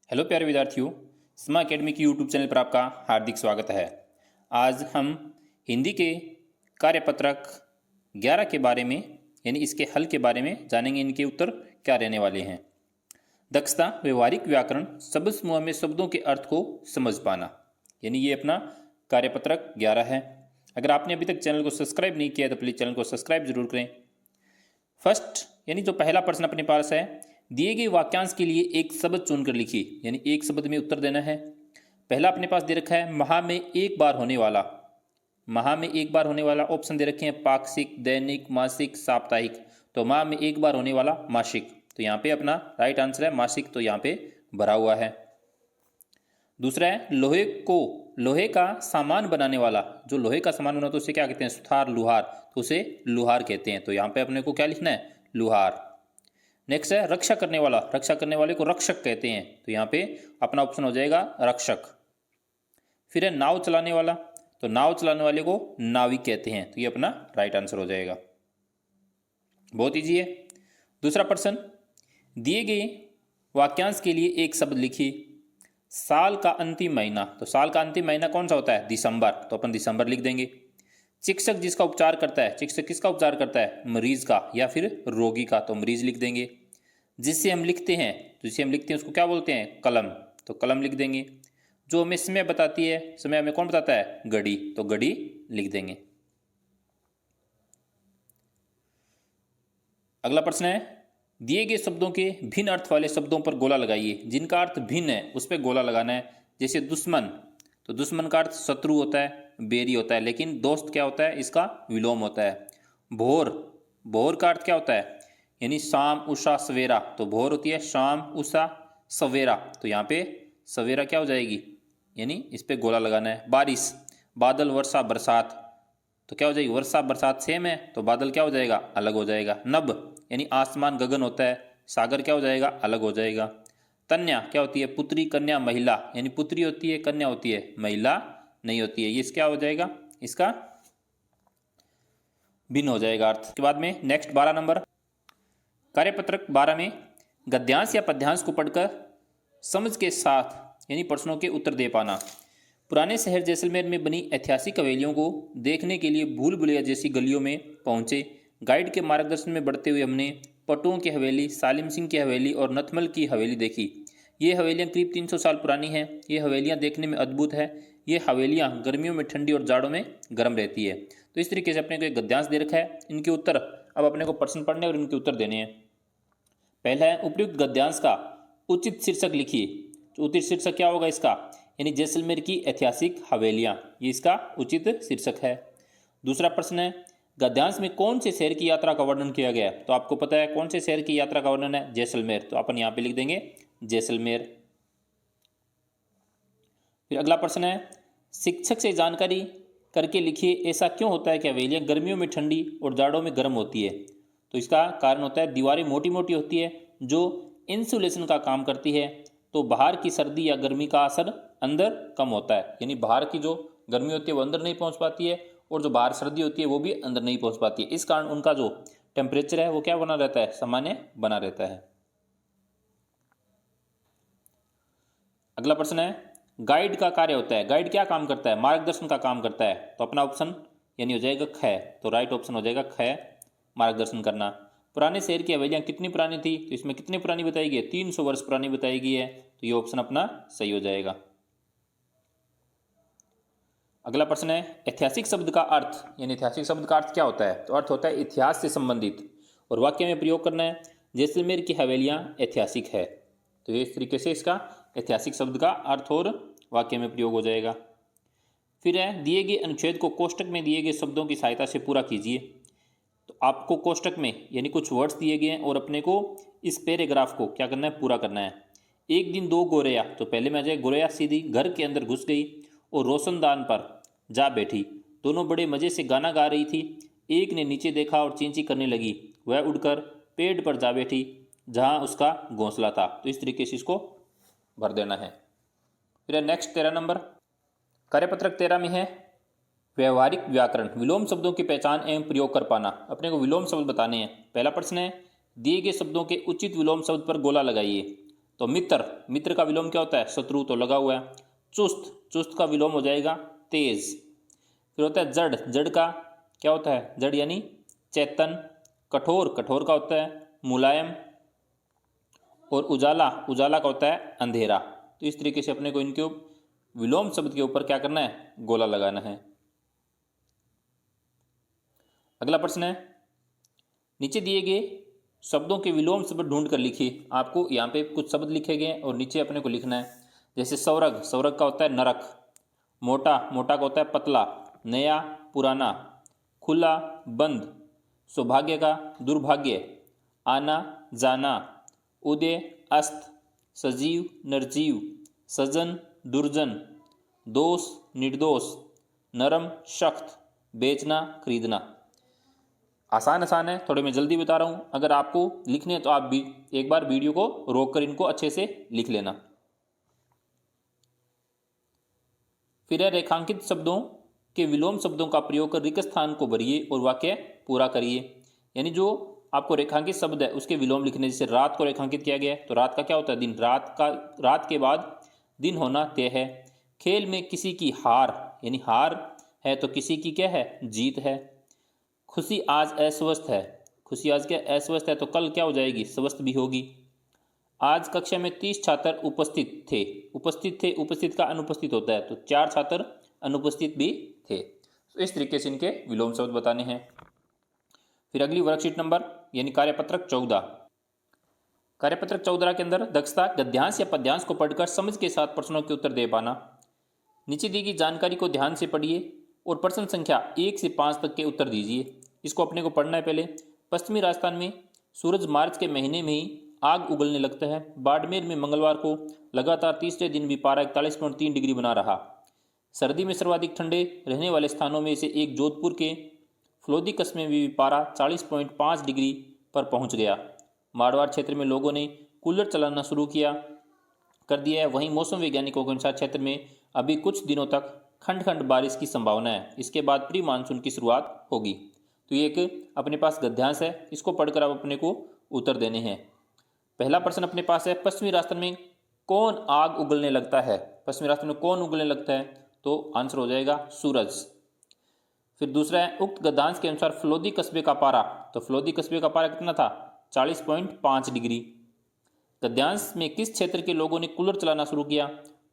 Hello प्यारे विद्यार्थियों, स्मा अकेडमी की यूट्यूब चैनल पर आपका हार्दिक स्वागत है। आज हम हिंदी के कार्यपत्रक 11 के बारे में यानी इसके हल के बारे में जानेंगे। इनके उत्तर क्या रहने वाले हैं। दक्षता, व्यवहारिक व्याकरण, शब्द समूह में शब्दों के अर्थ को समझ पाना, यानी ये अपना कार्यपत्रक 11 है। अगर आपने अभी तक चैनल को सब्सक्राइब नहीं किया तो प्लीज़ चैनल को सब्सक्राइब जरूर करें। फर्स्ट यानी जो पहला प्रश्न अपने पास है, दिए गए वाक्यांश के लिए एक शब्द चुनकर लिखिए, यानी एक शब्द में उत्तर देना है। पहला अपने पास दे रखा है माह में एक बार होने वाला। माह में एक बार होने वाला ऑप्शन दे रखे हैं पाक्षिक, दैनिक, मासिक, साप्ताहिक। तो माह में एक बार होने वाला मासिक, तो यहाँ पे अपना राइट आंसर है मासिक, तो यहाँ पे भरा हुआ है। दूसरा है लोहे का सामान बनाने वाला। जो लोहे का सामान बना तो उसे क्या कहते हैं? सुथार, लुहार, तो उसे लुहार कहते हैं। तो यहाँ पे अपने को क्या लिखना है? लुहार। नेक्स्ट है रक्षा करने वाला। रक्षा करने वाले को रक्षक कहते हैं, तो यहाँ पे अपना ऑप्शन हो जाएगा रक्षक। फिर है नाव चलाने वाला, तो नाव चलाने वाले को नाविक कहते हैं, तो ये अपना राइट आंसर हो जाएगा। बहुत इजी है। दूसरा प्रश्न, दिए गए वाक्यांश के लिए एक शब्द लिखिए। साल का अंतिम महीना, तो साल का अंतिम महीना कौन सा होता है? दिसंबर, तो अपन दिसंबर लिख देंगे। चिकित्सक जिसका उपचार करता है, चिकित्सक किसका उपचार करता है? मरीज का या फिर रोगी का, तो मरीज लिख देंगे। जिससे हम लिखते हैं, तो जिसे हम लिखते हैं उसको क्या बोलते हैं? कलम, तो कलम लिख देंगे। जो हमें समय बताती है, समय हमें कौन बताता है? घड़ी, तो घड़ी लिख देंगे। अगला प्रश्न है, दिए गए शब्दों के भिन्न अर्थ वाले शब्दों पर गोला लगाइए। जिनका अर्थ भिन्न है उस पर गोला लगाना है। जैसे दुश्मन, तो दुश्मन का अर्थ शत्रु होता है, बैरी होता है, लेकिन दोस्त क्या होता है? इसका विलोम होता है। भोर, भोर का अर्थ क्या होता है? यानी शाम, उषा, सवेरा, तो भोर होती है शाम, उषा, सवेरा, तो यहाँ पे सवेरा क्या हो जाएगी? यानी इस पे गोला लगाना है। बारिश, बादल, वर्षा, बरसात, तो क्या हो जाएगी? वर्षा बरसात सेम है, तो बादल क्या हो जाएगा? अलग हो जाएगा। नभ यानी आसमान, गगन होता है, सागर क्या हो जाएगा? अलग हो जाएगा। कन्या क्या होती है? पुत्री, कन्या, महिला, यानी पुत्री होती है, कन्या होती है, महिला नहीं होती है। ये क्या हो जाएगा? इसका भिन्न हो जाएगा अर्थ। के बाद में नेक्स्ट 12 नंबर, कार्यपत्रक 12 में गद्यांश या पद्यांश को पढ़कर समझ के साथ यानी प्रश्नों के उत्तर दे पाना। पुराने शहर जैसलमेर में बनी ऐतिहासिक हवेलियों को देखने के लिए भूल भुलैया जैसी गलियों में पहुंचे। गाइड के मार्गदर्शन में बढ़ते हुए हमने पटुओं की हवेली, सालिम सिंह की हवेली और नथमल की हवेली देखी। ये हवेलियाँ करीब 300 साल पुरानी हैं। ये हवेलियाँ देखने में अद्भुत है। ये हवेलियाँ गर्मियों में ठंडी और जाड़ों में गर्म रहती है। तो इस तरीके से अपने को एक गद्यांश दे रखा है। इनके उत्तर अब अपने को प्रश्न पढ़ने और इनके उत्तर देने हैं। पहला है उपयुक्त गद्यांश का उचित शीर्षक लिखिए। तो उचित शीर्षक क्या होगा इसका? यानी जैसलमेर की ऐतिहासिक हवेलियाँ, ये इसका उचित शीर्षक है। दूसरा प्रश्न है, गद्यांश में कौन से शहर की यात्रा का वर्णन किया गया? तो आपको पता है कौन से शहर की यात्रा का वर्णन है? जैसलमेर, तो अपन यहाँ पे लिख देंगे जैसलमेर। फिर अगला प्रश्न है, शिक्षक से जानकारी करके लिखिए ऐसा क्यों होता है कि हवेलियाँ गर्मियों में ठंडी और जाड़ों में गर्म होती है? तो इसका कारण होता है दीवारें मोटी मोटी होती है जो इंसुलेशन का काम करती है, तो बाहर की सर्दी या गर्मी का असर अंदर कम होता है। यानी बाहर की जो गर्मी होती है वो अंदर नहीं पहुंच पाती है, और जो बाहर सर्दी होती है वो भी अंदर नहीं पहुंच पाती है। इस कारण उनका जो टेम्परेचर है वो क्या बना रहता है? सामान्य बना रहता है। अगला प्रश्न है, गाइड का कार्य होता है। गाइड क्या काम करता है? मार्गदर्शन का काम करता है। तो अपना ऑप्शन यानी हो जाएगा ख, तो राइट ऑप्शन हो जाएगा ख, मार्गदर्शन करना। पुराने शहर की हवेलियाँ कितनी पुरानी थी? तो इसमें कितनी पुरानी बताई गई है? 300 वर्ष पुरानी बताई गई है, तो ये ऑप्शन अपना सही हो जाएगा। अगला प्रश्न है, ऐतिहासिक शब्द का अर्थ, यानी ऐतिहासिक शब्द का अर्थ क्या होता है? तो अर्थ होता है इतिहास से संबंधित, और वाक्य में प्रयोग करना है जैसलमेर की हवेलियाँ ऐतिहासिक है। तो इस तरीके से इसका ऐतिहासिक शब्द का अर्थ और वाक्य में प्रयोग हो जाएगा। फिर है, दिए गए अनुच्छेद को कोष्टक में दिए गए शब्दों की सहायता से पूरा कीजिए। तो आपको कोष्टक में यानी कुछ वर्ड्स दिए गए हैं और अपने को इस पैराग्राफ को क्या करना है? पूरा करना है। एक दिन दो गोरैया, तो पहले में आ जाए गोरैया सीधी घर के अंदर घुस गई और रोशनदान पर जा बैठी। दोनों बड़े मज़े से गाना गा रही थी। एक ने नीचे देखा और चींची करने लगी। वह उड़कर पेड़ पर जा बैठी जहाँ उसका घोंसला था। तो इस तरीके से इसको भर देना है। फिर नेक्स्ट 13 नंबर, कार्यपत्रक 13 में है व्यवहारिक व्याकरण, विलोम शब्दों की पहचान एवं प्रयोग कर पाना। अपने को विलोम शब्द बताने हैं। पहला प्रश्न है, दिए गए शब्दों के उचित विलोम शब्द पर गोला लगाइए। तो मित्र, मित्र का विलोम क्या होता है? शत्रु, तो लगा हुआ है। चुस्त, चुस्त का विलोम हो जाएगा तेज। फिर होता है जड़, जड़ का क्या होता है? जड़ यानी चेतन। कठोर, कठोर का होता है मुलायम। और उजाला, उजाला का होता है अंधेरा। तो इस तरीके से अपने को इनके विलोम शब्द के ऊपर क्या करना है? गोला लगाना है। अगला प्रश्न है, नीचे दिए गए शब्दों के विलोम शब्द ढूंढ कर लिखिए। आपको यहाँ पे कुछ शब्द लिखे गए और नीचे अपने को लिखना है। जैसे सौरग, सौरग का होता है नरक। मोटा, मोटा का होता है पतला। नया, पुराना। खुला, बंद। सौभाग्य का दुर्भाग्य। आना, जाना। उदय, अस्त। सजीव, निर्जीव। सजन, दुर्जन। दोष, निर्दोष। नरम, सख्त। बेचना, खरीदना। आसान आसान है, थोड़े मैं जल्दी बता रहा हूँ। अगर आपको लिखने हैं तो आप भी एक बार वीडियो को रोक कर इनको अच्छे से लिख लेना। फिर है रेखांकित शब्दों के विलोम शब्दों का प्रयोग कर रिक्त स्थान को भरिए और वाक्य पूरा करिए। यानी जो आपको रेखांकित शब्द है उसके विलोम लिखने। जैसे रात को रेखांकित किया गया है तो रात का क्या होता है? दिन। रात के बाद दिन होना तय है। खेल में किसी की हार, यानी हार है तो किसी की क्या है? जीत है। खुशी आज अस्वस्थ है, खुशी आज क्या? अस्वस्थ है, तो कल क्या हो जाएगी? स्वस्थ भी होगी। आज कक्षा में 30 छात्र उपस्थित थे। उपस्थित थे, उपस्थित का अनुपस्थित होता है, तो 4 छात्र अनुपस्थित भी थे। तो इस तरीके से इनके विलोम शब्द बताने हैं। फिर अगली वर्कशीट नंबर यानी कार्यपत्रक 14। कार्यपत्रक 14 के अंदर दक्षता गद्यांश या पद्यांश को पढ़कर समझ के साथ प्रश्नों के उत्तर दे पाना। नीचे दी गई जानकारी को ध्यान से पढ़िए और प्रश्न संख्या 1 से 5 तक के उत्तर दीजिए। इसको अपने को पढ़ना है पहले। पश्चिमी राजस्थान में सूरज मार्च के महीने में ही आग उगलने लगता है। बाड़मेर में मंगलवार को लगातार तीसरे दिन भी पारा 41.3 डिग्री बना रहा। सर्दी में सर्वाधिक ठंडे रहने वाले स्थानों में से एक जोधपुर के फलोदी कस्बे में भी पारा 40.5 डिग्री पर पहुंच गया। मारवाड़ क्षेत्र में लोगों ने कूलर चलाना शुरू कर दिया है। वहीं मौसम वैज्ञानिकों के अनुसार क्षेत्र में अभी कुछ दिनों तक खंड खंड बारिश की संभावना है। इसके बाद प्री मानसून की शुरुआत होगी। तो ये एक अपने पास गद्यांश है, इसको पढ़कर आप अपने को उत्तर देने हैं। पहला प्रश्न अपने पास है, पश्चिमी राजस्थान में कौन आग उगलने लगता है? पश्चिमी राजस्थान में कौन उगलने लगता है? तो आंसर हो जाएगा सूरज। फिर दूसरा है, उक्त गद्यांश के अनुसार फलोदी कस्बे का पारा, तो फलोदी कस्बे का पारा कितना था? 40.5 डिग्री। गद्यांश में किस क्षेत्र के लोगों ने कूलर चलाना शुरू किया?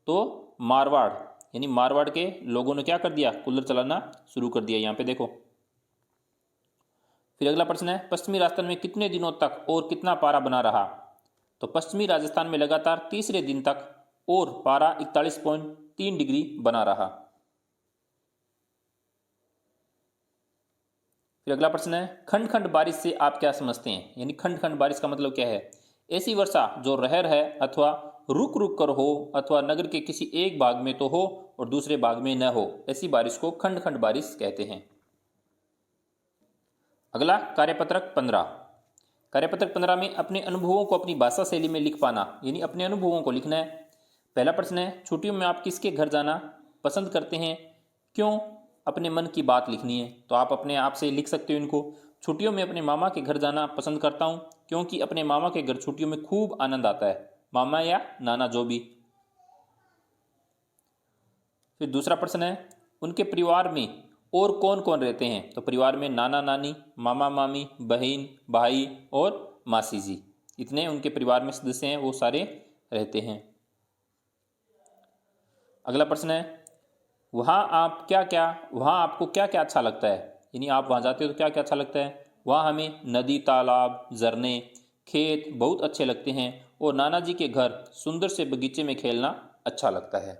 तो मारवाड़, यानी मारवाड़ के लोगों ने क्या कर दिया? कूलर चलाना शुरू कर दिया। यहाँ पे देखो। फिर अगला प्रश्न है, पश्चिमी राजस्थान में कितने दिनों तक और कितना पारा बना रहा? तो पश्चिमी राजस्थान में लगातार तीसरे दिन तक और पारा 41.3 डिग्री बना रहा। फिर अगला प्रश्न है, खंड खंड बारिश से आप क्या समझते हैं? यानी खंड खंड बारिश का मतलब क्या है? ऐसी वर्षा जो रहर है अथवा रुक रुक कर हो अथवा नगर के किसी एक भाग में तो हो और दूसरे भाग में न हो, ऐसी बारिश को खंड खंड बारिश कहते हैं। अगला कार्यपत्रक 15। कार्यपत्रक 15 में अपने अनुभवों को अपनी भाषा शैली में लिख पाना, यानी अपने अनुभवों को लिखना है। पहला प्रश्न है, छुट्टियों में आप किसके घर जाना पसंद करते हैं? क्यों? अपने मन की बात लिखनी है, तो आप अपने आप से लिख सकते हो इनको। छुट्टियों में अपने मामा के घर जाना पसंद करता हूँ क्योंकि अपने मामा के घर छुट्टियों में खूब आनंद आता है। मामा या नाना जो भी। फिर दूसरा प्रश्न है, उनके परिवार में और कौन कौन रहते हैं? तो परिवार में नाना नानी, मामा मामी, बहन भाई और मासी जी, इतने उनके परिवार में सदस्य हैं, वो सारे रहते हैं। अगला प्रश्न है, वहाँ आपको क्या क्या अच्छा लगता है? यानी आप वहाँ जाते हो तो क्या क्या अच्छा लगता है? वहाँ हमें नदी, तालाब, झरने, खेत बहुत अच्छे लगते हैं और नाना जी के घर सुंदर से बगीचे में खेलना अच्छा लगता है।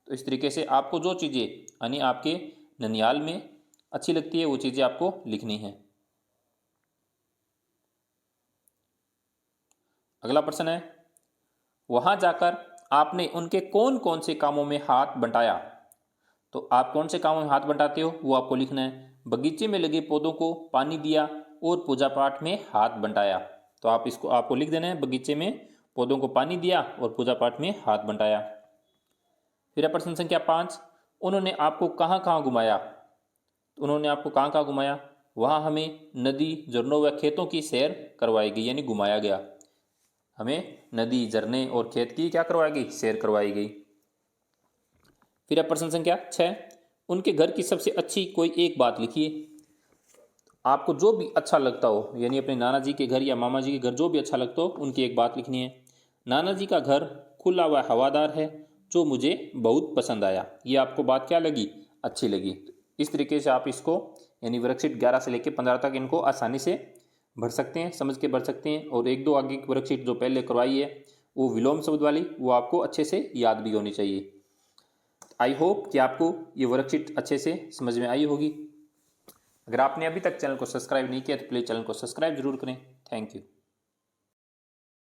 तो इस तरीके से आपको जो चीज़ें यानी आपके ननिहाल में अच्छी लगती है वो चीज़ें आपको लिखनी है। अगला प्रश्न है, वहाँ जाकर आपने उनके कौन कौन से कामों में हाथ बंटाया? तो आप कौन से कामों में हाथ बंटाते हो वो आपको लिखना है। बगीचे में लगे पौधों को पानी दिया और पूजा पाठ में हाथ बंटाया, तो आपको लिख देना है, बगीचे में पौधों को पानी दिया और पूजा पाठ में हाथ बंटाया। फिर प्रश्न संख्या 5, उन्होंने आपको कहाँ कहाँ घुमाया? तो उन्होंने आपको कहाँ कहाँ घुमाया? वहाँ हमें नदी, झरनों व खेतों की सैर करवाई गई, यानी घुमाया गया। हमें नदी, झरने और खेत की क्या करवाई गई? सैर करवाई गई। फिर अब प्रश्न संख्या 6, उनके घर की सबसे अच्छी कोई एक बात लिखिए। आपको जो भी अच्छा लगता हो, यानी अपने नाना जी के घर या मामा जी के घर जो भी अच्छा लगता हो, उनकी एक बात लिखनी है। नाना जी का घर खुला व हवादार है, जो मुझे बहुत पसंद आया। ये आपको बात क्या लगी? अच्छी लगी। इस तरीके से आप इसको यानी वर्कशीट 11 से लेकर 15 तक इनको आसानी से भर सकते हैं, समझ के भर सकते हैं। और एक दो आगे की वर्कशीट जो पहले करवाई है वो विलोम शब्द वाली, वो आपको अच्छे से याद भी होनी चाहिए। आई होप कि आपको ये वर्कशीट अच्छे से समझ में आई होगी। अगर आपने अभी तक चैनल को सब्सक्राइब नहीं किया तो प्लीज़ चैनल को सब्सक्राइब जरूर करें। Thank you.